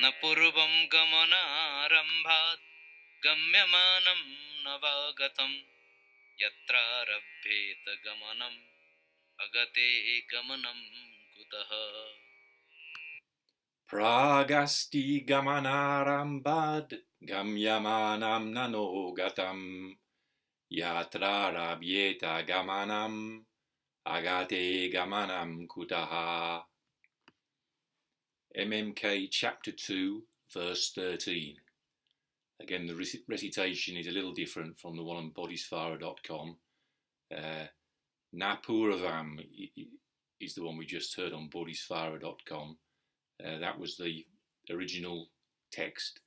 न पूर्वं gamanārambhād gamyamānaṁ न वा gatam yatrārabhyeta gamanam agate gamanam kutaḥ. Prāg asti gamanārambhād gamyamānaṁ nano gatam yatrārabhyeta gamanam agate gamanam kutaḥ. MMK chapter 2 verse 13. Again, the recitation is a little different from the one on bodhisvara.com. Napuravam is the one we just heard on bodhisvara.com. That was the original text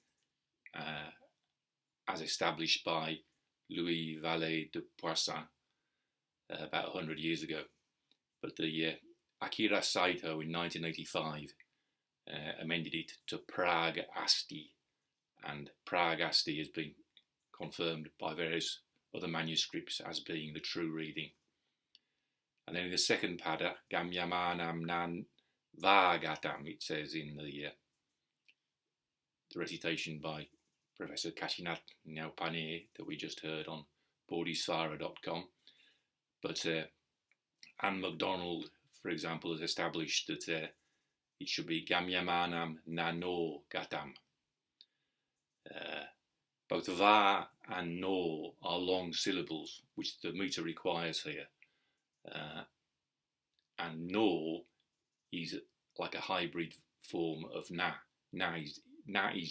as established by Louis Vallée de Poisson about 100 years ago. But the Akira Saito in 1985 amended it to prāg asti, and prāg asti has been confirmed by various other manuscripts as being the true reading. And then in the second pada, gamyamānaṁ nan va gatam, it says in the recitation by Professor Kashinath Naupane that we just heard on bodhisvara.com. But Anne MacDonald, for example, has established that it should be gamyamānaṁ nano gatam. Both va and no are long syllables, which the meter requires here. And no is like a hybrid form of na. Na is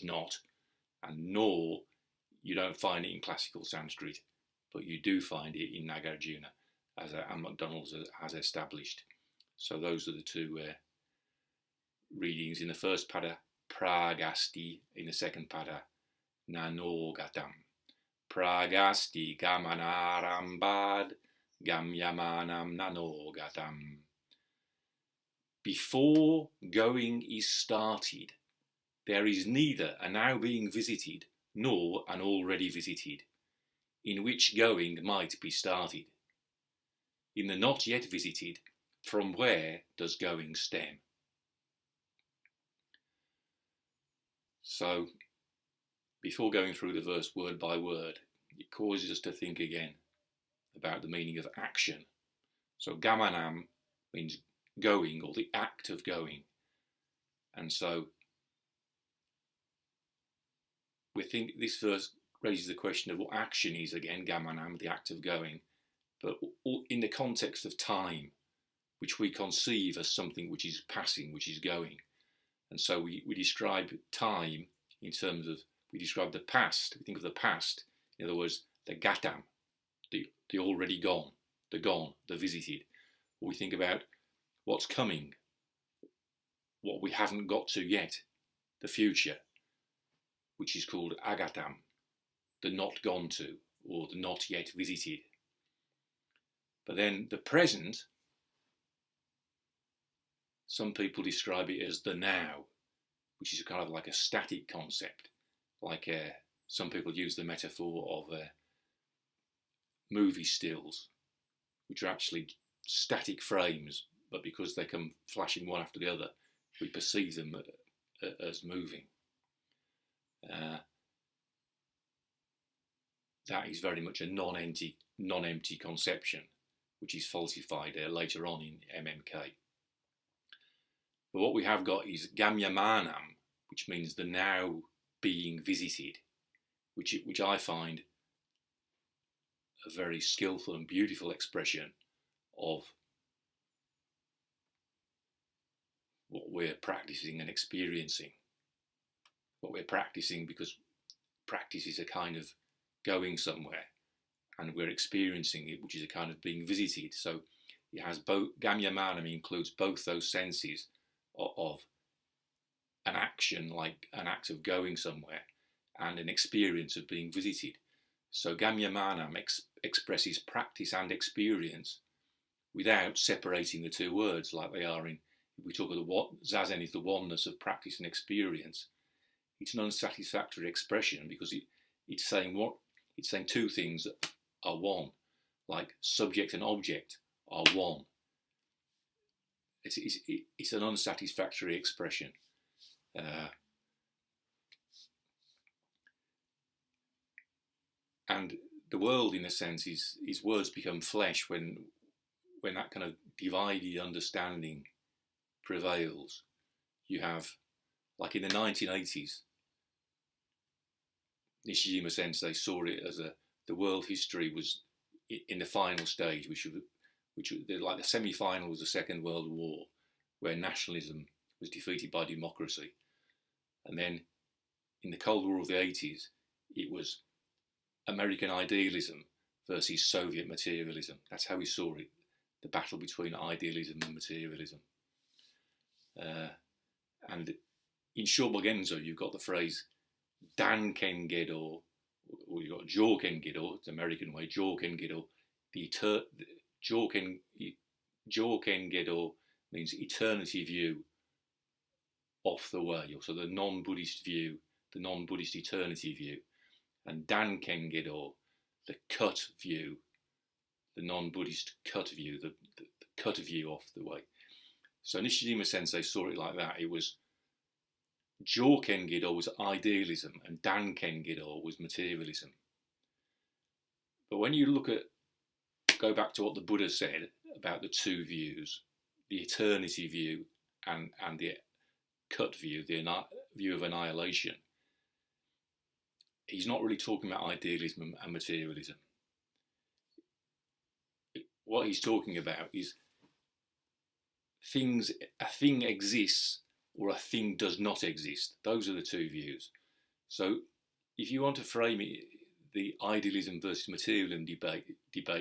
not, and no you don't find it in classical Sanskrit, but you do find it in Nagarjuna, as Anne MacDonald has established. So those are the two readings. In the first pada, prāg asti; in the second pada, nano gatam. Prāg asti gamanārambhād gamyamānaṁ nano gatam. Before going is started, there is neither a now being visited nor an already visited, in which going might be started. In the not yet visited, from where does going stem? So, before going through the verse word by word, it causes us to think again about the meaning of action. So gamanam means going, or the act of going. And so we think this verse raises the question of what action is again, gamanam, the act of going, but in the context of time, which we conceive as something which is passing, which is going. And so we describe time in terms of, we describe the past, we think of the past, in other words, the gatam, the already gone, the visited. Or we think about what's coming, what we haven't got to yet, the future, which is called agatam, the not gone to, or the not yet visited. But then the present, some people describe it as the now, which is kind of like a static concept. Like some people use the metaphor of movie stills, which are actually static frames, but because they come flashing one after the other, we perceive them as moving. That is very much a non-empty conception, which is falsified later on in MMK. But what we have got is gamyamānaṁ, which means the now being visited, which I find a very skillful and beautiful expression of what we're practicing and experiencing. What we're practicing, because practice is a kind of going somewhere, and we're experiencing it, which is a kind of being visited. So it has both, gamyamānaṁ includes both those senses of an action, like an act of going somewhere, and an experience of being visited. So gamyamānaṁ expresses practice and experience without separating the two words like they are in, if we talk of Zazen is the oneness of practice and experience. It's an unsatisfactory expression because it's saying two things that are one, like subject and object are one. It's an unsatisfactory expression. And the world, in a sense, is words become flesh when that kind of divided understanding prevails. You have, like in the 1980s, Nishijima Sensei saw it as the world history was in the final stage, which like the semi-final was the Second World War, where nationalism was defeated by democracy, and then in the Cold War of the 80s, it was American idealism versus Soviet materialism. That's how he saw it, the battle between idealism and materialism. And in Shobogenzo, you've got the phrase Dan-ken Gedo, or you've got Joken Gedo, it's the American way, Joken Gedo. Joken Gedo means eternity view off the way, so the non-Buddhist view, the non-Buddhist eternity view. And Dan-ken Gedo, the cut view, the non-Buddhist cut view, the cut view off the way. So Nishijima Sensei saw it like that. It was Joken Gedo was idealism and Dan-ken Gedo was materialism. But when you go back to what the Buddha said about the two views, the eternity view and the cut view, the view of annihilation, he's not really talking about idealism and materialism. What he's talking about is a thing exists or a thing does not exist. Those are the two views. So if you want to frame it, the idealism versus materialism debate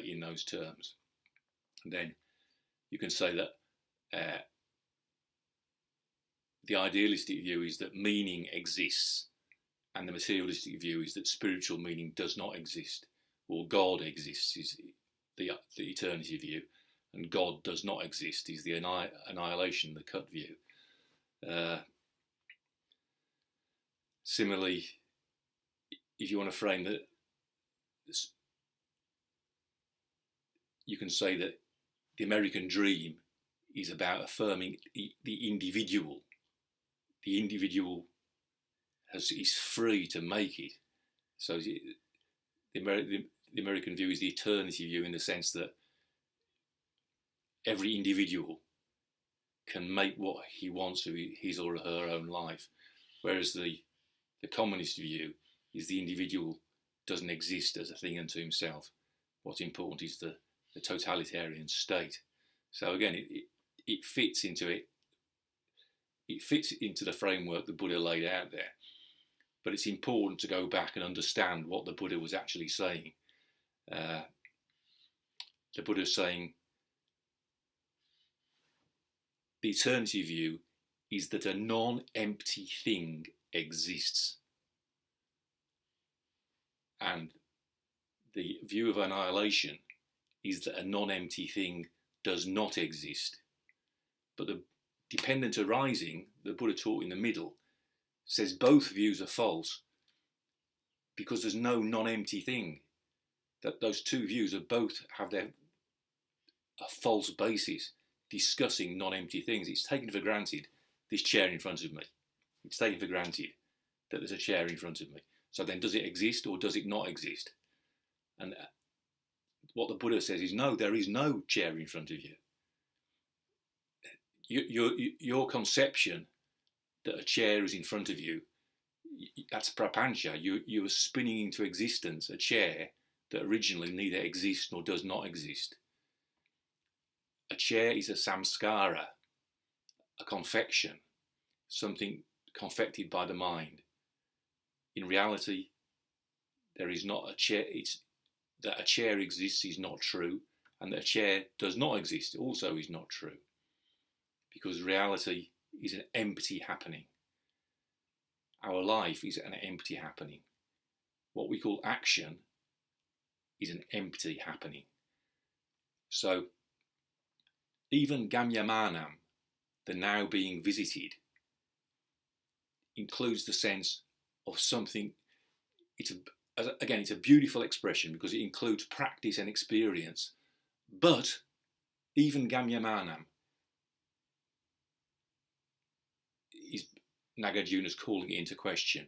in those terms, then you can say that the idealistic view is that meaning exists, and the materialistic view is that spiritual meaning does not exist, or God exists is the eternity view, and God does not exist is the annihilation, the cut view. Similarly, if you want to frame that, you can say that the American dream is about affirming the individual. The individual is free to make it. So the American view is the eternity view in the sense that every individual can make what he wants of his or her own life, whereas the communist view is the individual doesn't exist as a thing unto himself. What's important is the totalitarian state. So again, it fits into it. It fits into the framework the Buddha laid out there. But it's important to go back and understand what the Buddha was actually saying. The Buddha is saying the eternity view is that a non-empty thing exists. And the view of annihilation is that a non-empty thing does not exist. But the dependent arising, the Buddha taught in the middle, says both views are false because there's no non-empty thing. That those two views are both have a false basis discussing non-empty things. It's taken for granted this chair in front of me. It's taken for granted that there's a chair in front of me. So then does it exist or does it not exist? And what the Buddha says is no, there is no chair in front of you. Your conception that a chair is in front of you, that's prapancha. You are spinning into existence a chair that originally neither exists nor does not exist. A chair is a samskara, a confection, something confected by the mind. In reality, there is not a chair. That a chair exists is not true, and that a chair does not exist also is not true, because reality is an empty happening. Our life is an empty happening. What we call action is an empty happening. So even gamyamānaṁ, the now being visited, includes the sense of something. It's a beautiful expression because it includes practice and experience. But even gamyamānaṁ is Nagarjuna's calling it into question,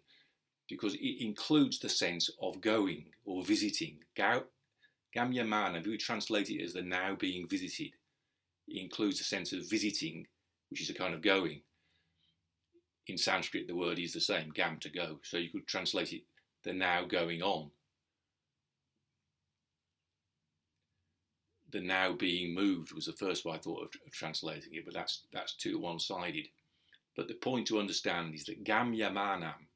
because it includes the sense of going or visiting. Gamyamānaṁ, if we translate it as the now being visited, it includes the sense of visiting, which is a kind of going. In Sanskrit, the word is the same, gam, to go. So you could translate it, the now going on. The now being moved was the first way I thought of translating it, but that's too one-sided. But the point to understand is that gamyamānaṁ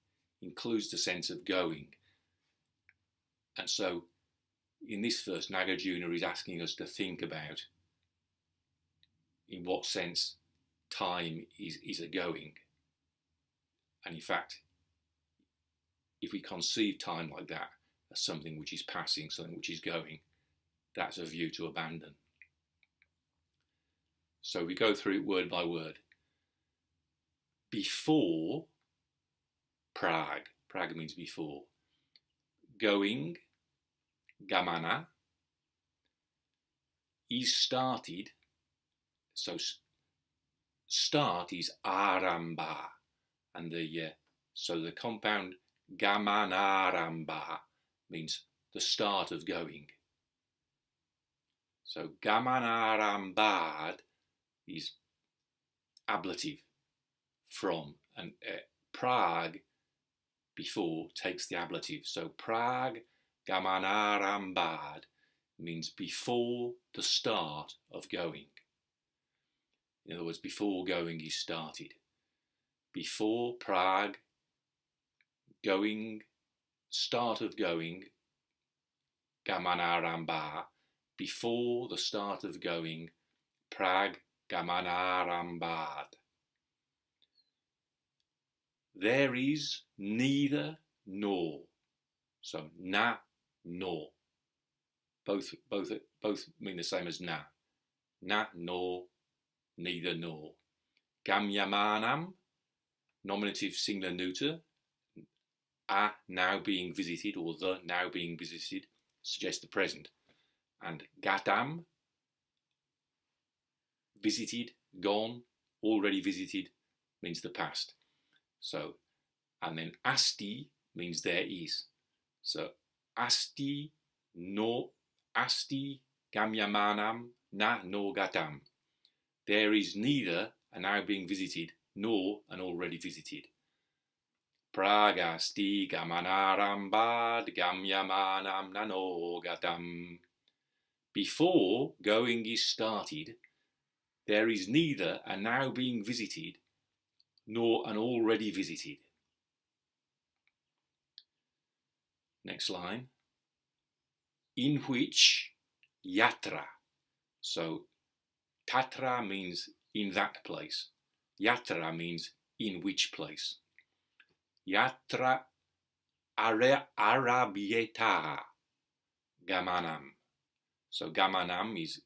includes the sense of going. And so in this verse, Nagarjuna is asking us to think about in what sense time is a going. And in fact, if we conceive time like that as something which is passing, something which is going, that's a view to abandon. So we go through it word by word. Before, prāg. Prāg means before. Going, gamana. Is started. So start is ārambhād. And so the compound gamanārambhād means the start of going. So gamanārambhād is ablative, from, and prāg, before, takes the ablative. So prāg gamanārambhād means before the start of going. In other words, before going is started. Before prāg, going, start of going, gamanārambhād, before the start of going, prāg gamanārambhād. There is neither nor. So na, nor. Both mean the same as na. Na, nor, neither nor. Gamyamānaṁ, nominative singular neuter. A, now being visited, or the now being visited, suggests the present. And gatam, visited, gone, already visited, means the past. So, and then asti means there is. So asti, no, asti gamyamānaṁ, na no gatam. There is neither a now being visited nor an already visited. Prāg asti gamanārambhād gamyamānaṁ na no gatam. Before going is started, there is neither a now being visited nor an already visited. Next line. In which yatra. So tatra means in that place. Yatra means in which place. Yatrārabhyeta gamanam. So gamanam is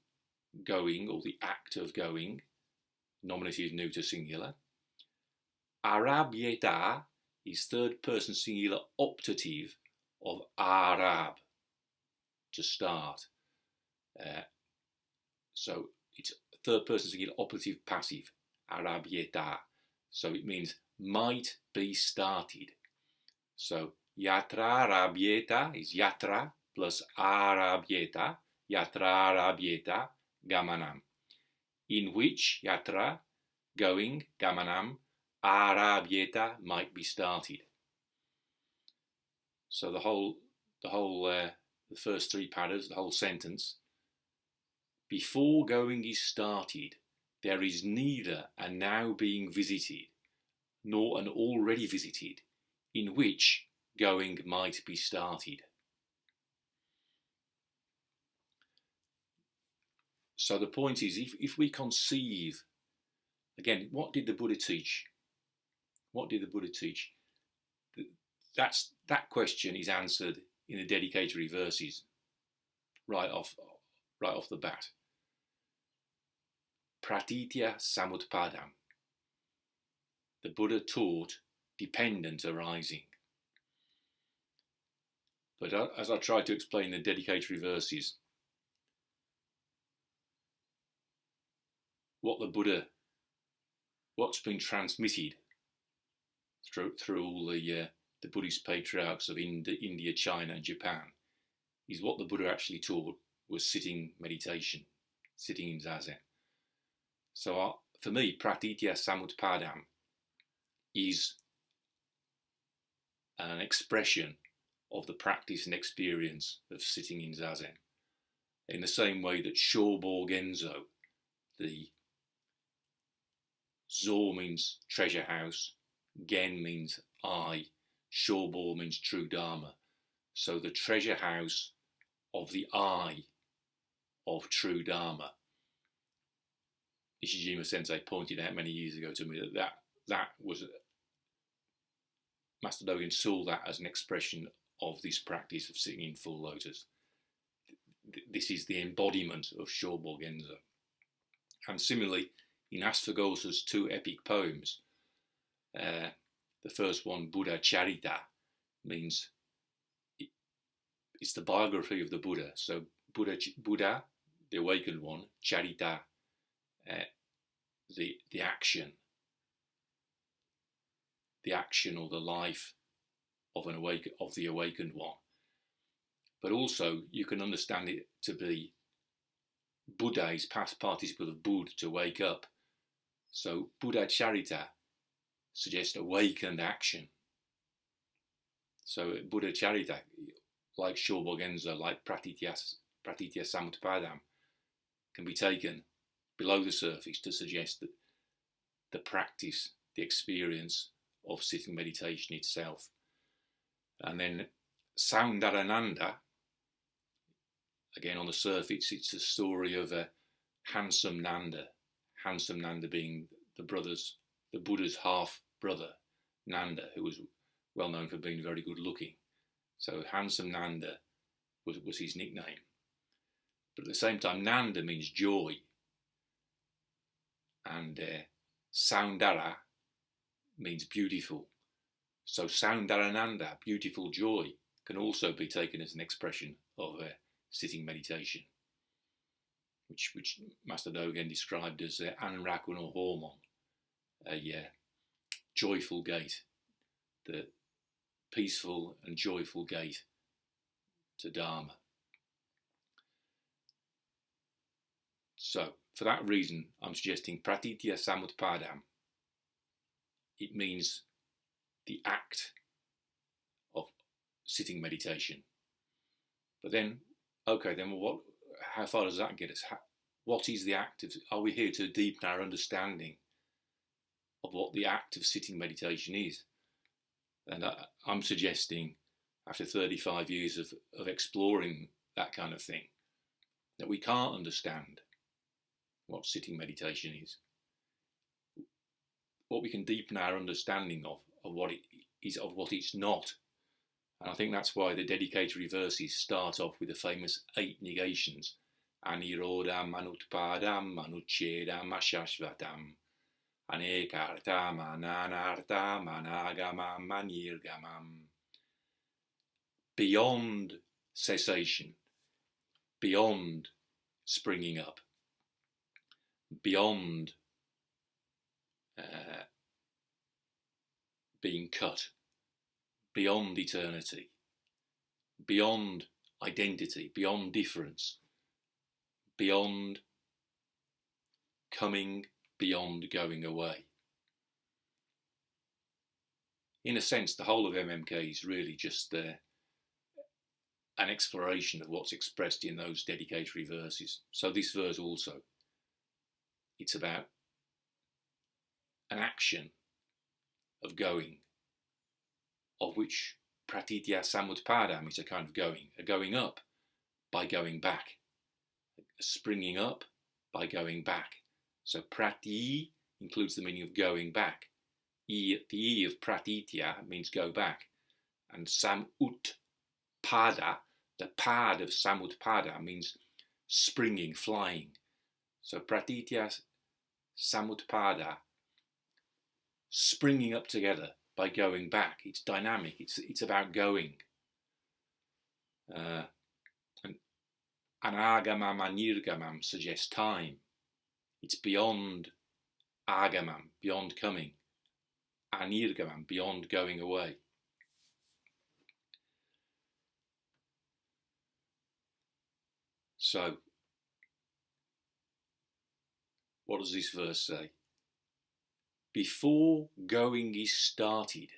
going, or the act of going, nominative neuter singular. Arabhyeta is third person singular optative of arab, to start. So it's third person singular optative passive, arabhyeta. So it means might be started. So yatrārabhyeta is yatra plus arabhyeta, yatrārabhyeta gamanam. In which yatra, going, gamanam, arabhyeta might be started. So the first three padas, the whole sentence. Before going is started, there is neither a now being visited nor an already visited, in which going might be started. So the point is, if we conceive, again, what did the Buddha teach? What did the Buddha teach? That question is answered in the dedicatory verses right off the bat. Pratitya samutpadam. The Buddha taught dependent arising. But as I tried to explain in the dedicatory verses, what's been transmitted through all the Buddhist patriarchs of India, China, and Japan, is what the Buddha actually taught was sitting meditation, sitting in zazen. So for me, pratitya samutpadam is an expression of the practice and experience of sitting in zazen. In the same way that Shobo Genzo, the Zo means treasure house, Gen means I, Shobo means true Dharma. So the treasure house of the I of true Dharma. Nishijima Sensei pointed out many years ago to me that was, Master Dogen saw that as an expression of this practice of sitting in full lotus. This is the embodiment of Shobo Genzo. And similarly, in Asvaghosha's two epic poems, the first one, Buddha Charita, means it's the biography of the Buddha. So Buddha, the awakened one, Charita, the action or the life of the awakened one. But also you can understand it to be Buddha is past participle of Bud, to wake up. So Buddha Charita suggests awakened action. So Buddha Charita, like Shobo Genzo, like Pratitya Samutpadam, can be taken below the surface to suggest that the practice, the experience of sitting meditation itself. And then Soundarananda, again on the surface, it's a story of a handsome Nanda being the Buddha's half brother, Nanda, who was well known for being very good looking. So handsome Nanda was his nickname. But at the same time, Nanda means joy. And Soundara means beautiful. So Soundarananda, beautiful joy, can also be taken as an expression of sitting meditation, which Master Dogen described as Anraku no Homon, a joyful gate, the peaceful and joyful gate to Dharma. So, for that reason, I'm suggesting Pratitya Samutpadam. It means the act of sitting meditation. But then, okay, then how far does that get us? What is the act of, are we here to deepen our understanding of what the act of sitting meditation is? And I'm suggesting, after 35 years of exploring that kind of thing, that we can't understand what sitting meditation is. What we can deepen our understanding of what it is, of what it's not. And I think that's why the dedicatory verses start off with the famous 8 negations. Anirodham, Manutpadam, Manuchedam, Ashashvatam, Anekartam, Ananartam, Anagamam, Manirgamam. Beyond cessation, beyond springing up, beyond being cut, beyond eternity, beyond identity, beyond difference, beyond coming, beyond going away. In a sense, the whole of MMK is really just an exploration of what's expressed in those dedicatory verses. So this verse also, it's about an action of going, of which Pratitya Samutpadam is a kind of going, a going up by going back, a springing up by going back. So Prati includes the meaning of going back. The E of Pratitya means go back. And Samutpada, the pad of Samutpada, means springing, flying. So Pratitya Samutpada, springing up together by going back. It's dynamic, it's about going. And Anagamam and Nirgamam suggests time. It's beyond agamam, beyond coming. anirgamam, beyond going away. So, what does this verse say? Before going is started.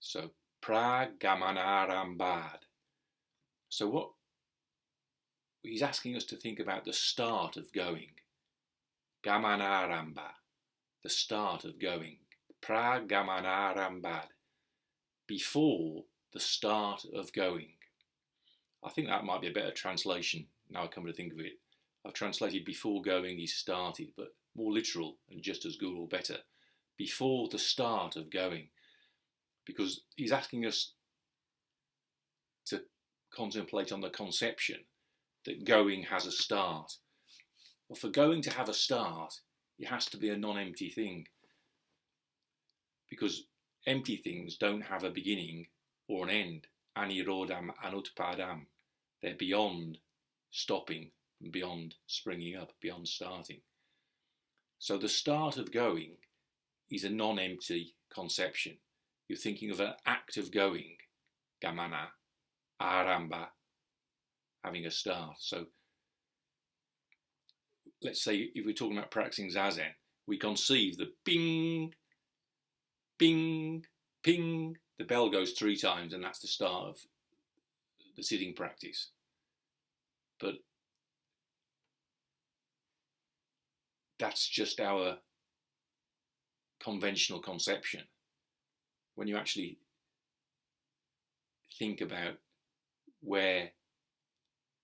So, prāg gamanārambhād. So what he's asking us to think about the start of going. Gamanārambhād, the start of going. Prāg gamanārambhād, before the start of going. I think that might be a better translation now I come to think of it. I've translated before going is started, but more literal and just as good or better. Before the start of going. Because he's asking us to contemplate on the conception that going has a start. Well, for going to have a start, it has to be a non-empty thing. Because empty things don't have a beginning or an end. Anirodam anutpadam. They're beyond stopping, beyond springing up, beyond starting. So the start of going is a non-empty conception. You're thinking of an act of going, gamanārambhād, having a start. So let's say if we're talking about practicing Zazen, we conceive the bing, bing, ping, the bell goes 3 times and that's the start of the sitting practice. But that's just our conventional conception. When you actually think about where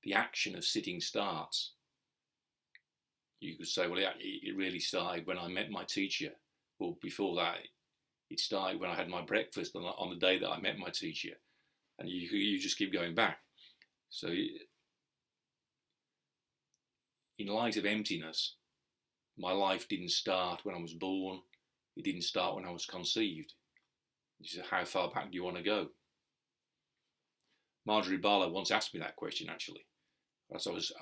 the action of sitting starts, you could say, well, it really started when I met my teacher. Well, before that, it started when I had my breakfast on the day that I met my teacher. And you just keep going back. So in light of emptiness, my life didn't start when I was born. It didn't start when I was conceived. You say, how far back do you want to go? Marjorie Barlow once asked me that question, actually, as I was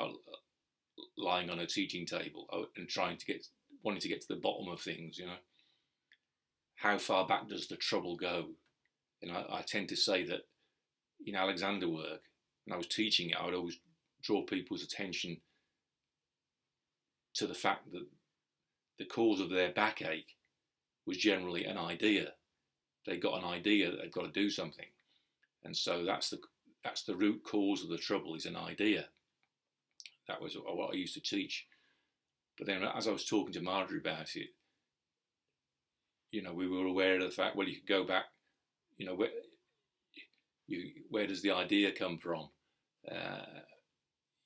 lying on a teaching table and wanting to get to the bottom of things, you know. How far back does the trouble go? And I tend to say that in Alexander work, when I was teaching it, I would always draw people's attention to the fact that the cause of their backache was generally an idea. They got an idea that they've got to do something, and so that's the root cause of the trouble, is an idea. That was what I used to teach. But then, as I was talking to Marjorie about it, you know, we were aware of the fact. Well, you could go back. You know, where does the idea come from?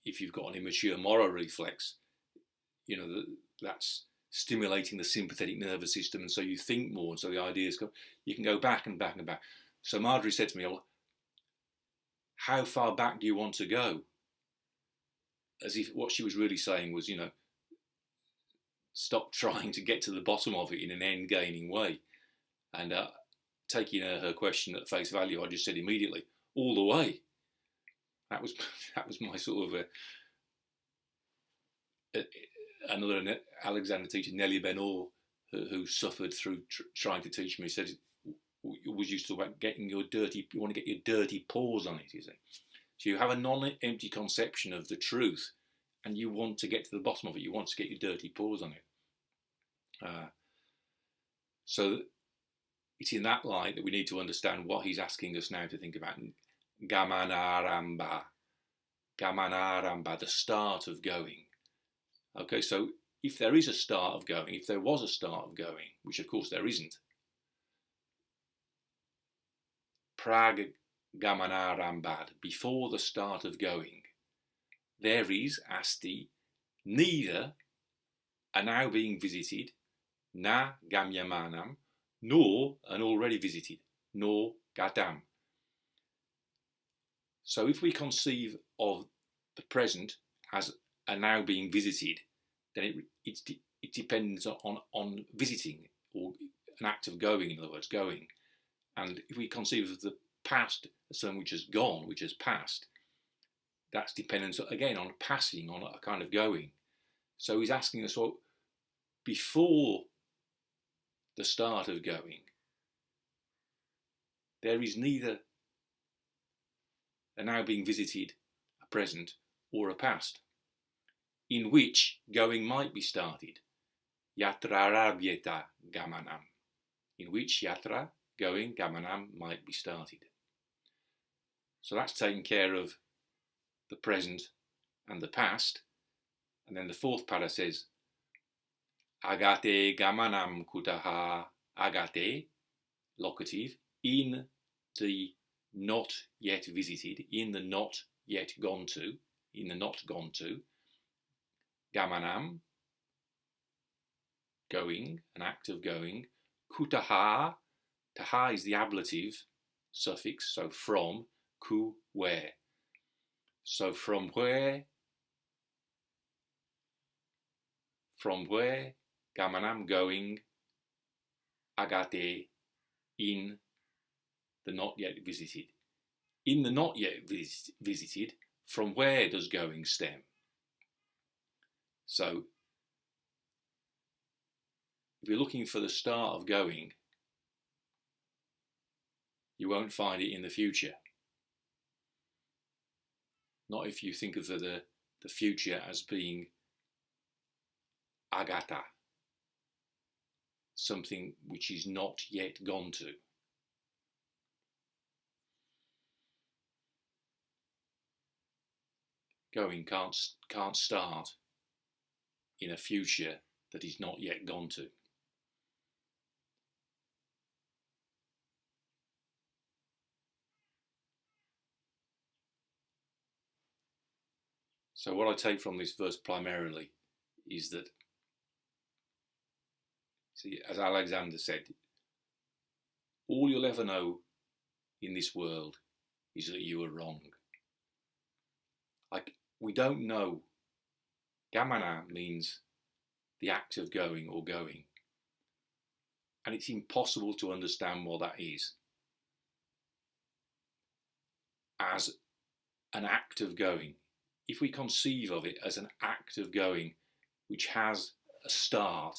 If you've got an immature moral reflex, you know, that's stimulating the sympathetic nervous system, and so you think more, and so the ideas come. You can go back and back and back. So Marjorie said to me, well, how far back do you want to go? As if what she was really saying was, you know, stop trying to get to the bottom of it in an end-gaining way. And taking her question at face value, I just said immediately, all the way. That was my sort of another Alexander teacher, Nellie Ben-Or, who suffered through trying to teach me, said was used to talk about you want to get your dirty paws on it, you see. So you have a non-empty conception of the truth, and you want to get to the bottom of it. You want to get your dirty paws on it. So it's in that light that we need to understand what he's asking us now to think about. Gamanārambhād, the start of going. Okay, so if there is a start of going, if there was a start of going, which of course there isn't, prāg gamanārambhād, before the start of going, there is asti, neither a now being visited, na gamyamānaṁ, nor an already visited, nor gatam. So if we conceive of the present as a now being visited, then it depends on visiting, or an act of going, in other words, going. And if we conceive of the past as something which has gone, which has passed, that's dependent again on passing, on a kind of going. So he's asking us, well, before the start of going, there is neither a now being visited, a present, or a past, in which going might be started. Yatrārabhyeta gamanam, in which yatra, going, gamanam, might be started. So that's taking care of the present and the past. And then the fourth para says, agate gamanam kutaḥ, agate, locative, in the not yet visited, in the not yet gone to, in the not gone to, gamanam, going, an act of going, kutaḥ, taḥ is the ablative suffix, so from, ku, where. So from where, gamanam, going, agate, in the not yet visited. In the not yet visited, from where does going stem? So, if you're looking for the start of going, you won't find it in the future. Not if you think of the future as being agata, something which is not yet gone to. Going can't start in a future that is not yet gone to. So what I take from this verse primarily is that, see, as Alexander said, all you'll ever know in this world is that you were wrong. We don't know. Gamanam means the act of going or going. And it's impossible to understand what that is as an act of going. If we conceive of it as an act of going, which has a start,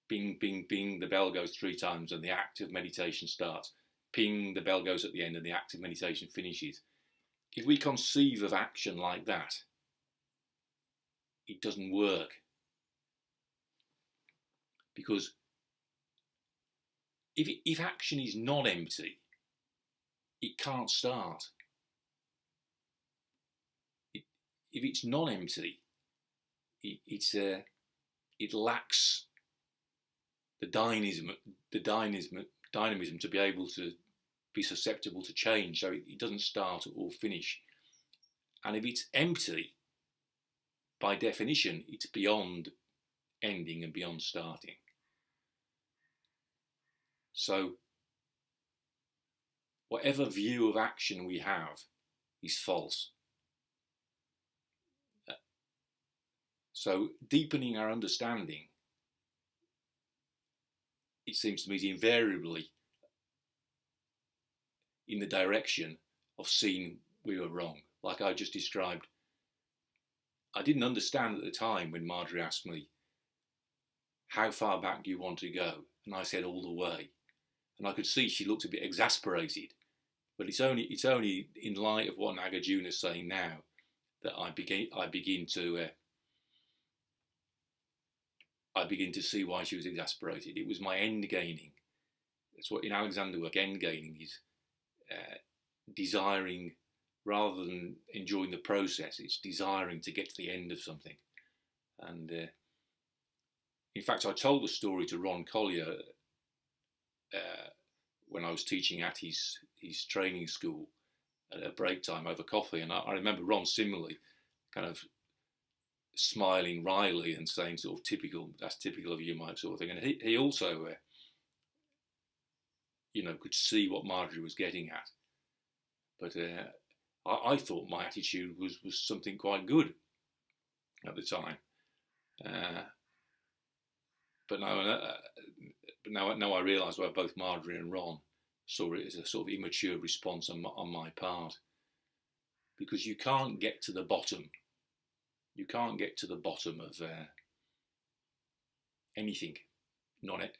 bing, bing, bing, the bell goes 3 times and the act of meditation starts. Ping, the bell goes at the end and the act of meditation finishes. If we conceive of action like that, it doesn't work. Because if action is not empty, it can't start. If it's not empty, it lacks the dynamism to be able to be susceptible to change, so it doesn't start or finish. And if it's empty, by definition, it's beyond ending and beyond starting. So whatever view of action we have is false. So deepening our understanding, it seems to me, is invariably in the direction of seeing we were wrong. Like I just described, I didn't understand at the time when Marjorie asked me, how far back do you want to go? And I said, all the way. And I could see she looked a bit exasperated. But it's only in light of what Nagarjuna is saying now that I begin to see why she was exasperated. It was my end gaining. That's what in Alexander work, end gaining is desiring rather than enjoying the process. It's desiring to get to the end of something. And in fact, I told the story to Ron Collier when I was teaching at his training school at a break time over coffee. And I remember Ron similarly kind of smiling wryly and saying sort of that's typical of you, Mike, sort of thing. And he also, could see what Marjorie was getting at. But I thought my attitude was something quite good at the time. But now I realise why both Marjorie and Ron saw it as a sort of immature response on my part. Because you can't get to the bottom. You can't get to the bottom of anything.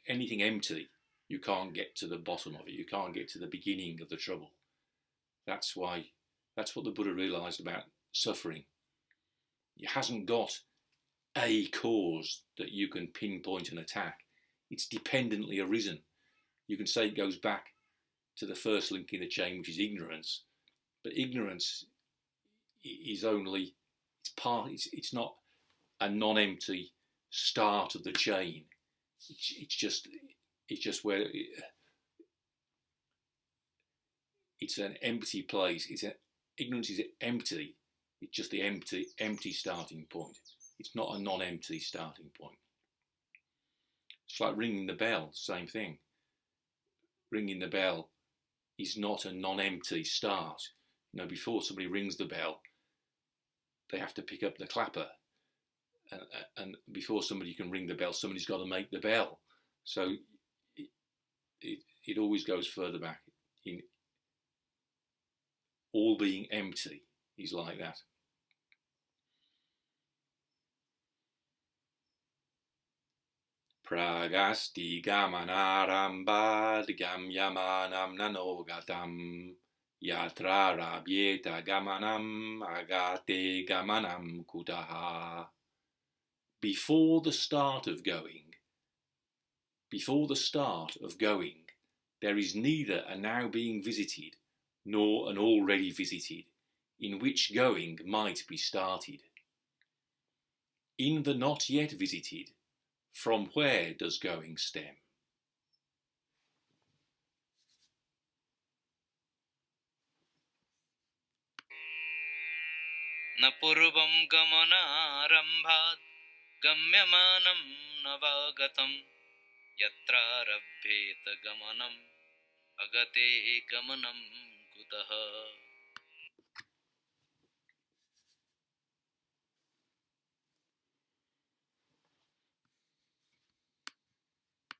anything empty, you can't get to the bottom of it. You can't get to the beginning of the trouble. That's what the Buddha realized about suffering. It hasn't got a cause that you can pinpoint and attack. It's dependently arisen. You can say it goes back to the first link in the chain, which is ignorance. But ignorance is only, it's not a non-empty start of the chain. It's just where it's an empty place. Ignorance is empty. It's just the empty starting point. It's not a non-empty starting point. It's like ringing the bell, same thing. Ringing the bell is not a non-empty start. Before somebody rings the bell, they have to pick up the clapper. And before somebody can ring the bell, somebody's got to make the bell. So it always goes further back. In all being empty is like that. Prāg asti gamanārambhād gamyamānaṁ gatam yatrārabhyeta gamanam agate gamanam kutaḥ. Before the start of going, there is neither a now being visited nor an already visited, in which going might be started. In the not yet visited, from where does going stem? न पूर्वं gamanārambhād gamyamānaṁ न वा gatam yatrārabhyeta gamanam agate gamanam kutaḥ.